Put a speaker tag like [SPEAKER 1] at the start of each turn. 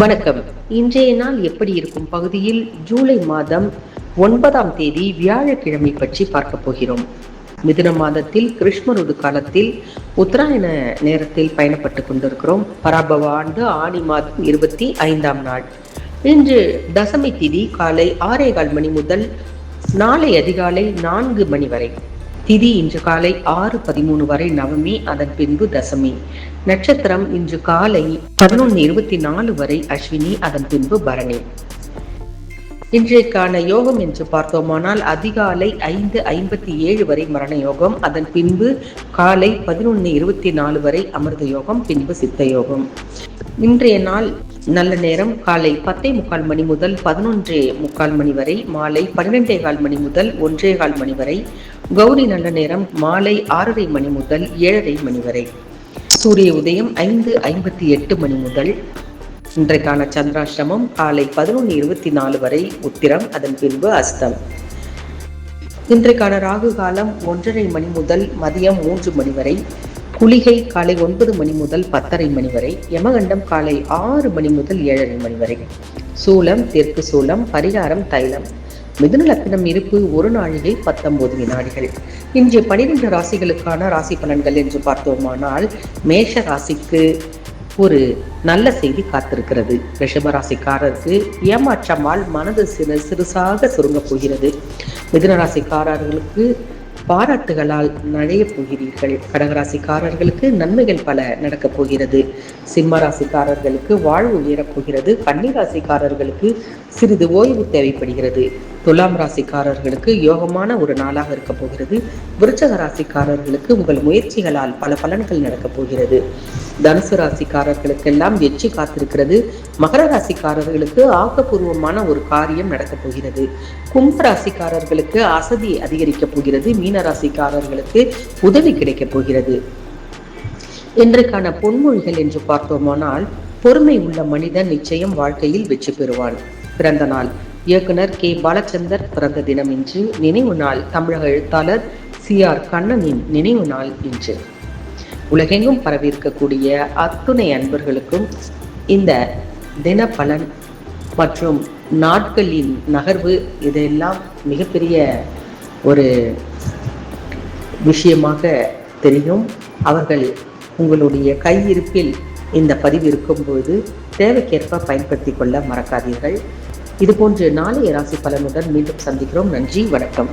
[SPEAKER 1] வணக்கம். இன்றைய நாள் எப்படி இருக்கும் பகுதியில் ஜூலை மாதம் 9ஆம் தேதி வியாழக்கிழமை பற்றி பார்க்க போகிறோம். மிதுன மாதத்தில் கிருஷ்ணருடு காலத்தில் உத்தராயண நேரத்தில் பயணப்பட்டுக் கொண்டிருக்கிறோம். பராபவ ஆண்டு ஆணி மாதம் 25ஆம் நாள். இன்று தசமி திதி காலை 6:15 மணி முதல் நாளை அதிகாலை 4 மணி வரை. திதி இன்று காலை 6:13 வரை நவமி, அதன் பின்பு தசமி. நட்சத்திரம் இன்று காலை 11:24 வரை அஸ்வினி, அதன் பின்பு பரணி. இன்றைக்கான யோகம் என்று பார்த்தோமானால் அதிகாலை 5:57 வரை மரண யோகம், அதன் பின்பு காலை 11:24 வரை அமிர்த யோகம், பின்பு சித்த யோகம். இன்றைய நாள் நல்ல நேரம் காலை 10:45 மணி முதல் 11:45 மணி வரை, மாலை 12:15 மணி முதல் 1:15 மணி வரை. கௌரி நல்ல நேரம் மாலை 6:30 மணி முதல் 7:30 மணி வரை. சூரிய உதயம் 5:58 மணி முதல். இன்றைக்கான சந்திராஷ்டமம் காலை 11:24 வரை உத்திரம், அதன் பின்பு அஸ்தம். இன்றைக்கான ராகு காலம் 1:30 மணி முதல் மதியம் 3 மணி வரை. குளிகை காலை 9 மணி முதல் 10:30 மணி வரை. யமகண்டம் காலை 6 மணி முதல் 7:30 மணி வரை. சூலம் தெற்கு சூலம். பரிகாரம் தைலம். மிதுன லக்னம் இருப்பு 1 நாழிகை 19 வினாடிகள். இன்று 12 ராசிகளுக்கான ராசி பலன்கள் என்று பார்த்தோமானால், மேஷ ராசிக்கு ஒரு நல்ல செய்தி காத்திருக்கிறது. ரிஷப ராசிக்காரருக்கு ஏமாற்றமால் மனது சிறுசாக சுருங்க போகிறது. மிதுன ராசிக்காரர்களுக்கு பாராட்டுகளால் நழைய போகிறீர்கள். கடகராசிக்காரர்களுக்கு நன்மைகள் பல நடக்கப் போகிறது. சிம்ம ராசிக்காரர்களுக்கு வாழ்வு உயரப் போகிறது. கன்னிராசிக்காரர்களுக்கு சிறிது ஓய்வு தேவைப்படுகிறது. துலாம் ராசிக்காரர்களுக்கு யோகமான ஒரு நாளாக இருக்க போகிறது. விருச்சக ராசிக்காரர்களுக்கு உங்கள் முயற்சிகளால் பல பலன்கள் நடக்கப் போகிறது. தனுசு ராசிக்காரர்களுக்கெல்லாம் வெற்றி காத்திருக்கிறது. மகர ராசிக்காரர்களுக்கு ஆக்கப்பூர்வமான ஒரு காரியம் நடக்கப் போகிறது. கும்ப ராசிக்காரர்களுக்கு அசதி அதிகரிக்கப் போகிறது. மீன ராசிக்காரர்களுக்கு உதவி கிடைக்கப் போகிறது. இன்றைக்கான பொன்மொழிகள் என்று பார்த்தோமானால், பொறுமை உள்ள மனிதன் நிச்சயம் வாழ்க்கையில் வெற்றி பெறுவான். பிறந்த நாள் இயக்குனர் கே. பாலச்சந்தர் பிறந்த தினம் இன்று. நினைவு நாள் தமிழக எழுத்தாளர் CR கண்ணனின் நினைவு நாள் இன்று. உலகெங்கும் பரவி இருக்கக்கூடிய அத்துணை அன்பர்களுக்கும் இந்த தின பலன் மற்றும் நாட்களின் நகர்வு இதெல்லாம் மிகப்பெரிய ஒரு விஷயமாக தெரியும். அவர்கள் உங்களுடைய கையிருப்பில் இந்த பதிவு இருக்கும்போது தேவைக்கேற்ப பயன்படுத்தி கொள்ள மறக்காதீர்கள். இதுபோன்று நாளைய ராசி பலனுடன் மீண்டும் சந்திக்கிறோம். நன்றி, வணக்கம்.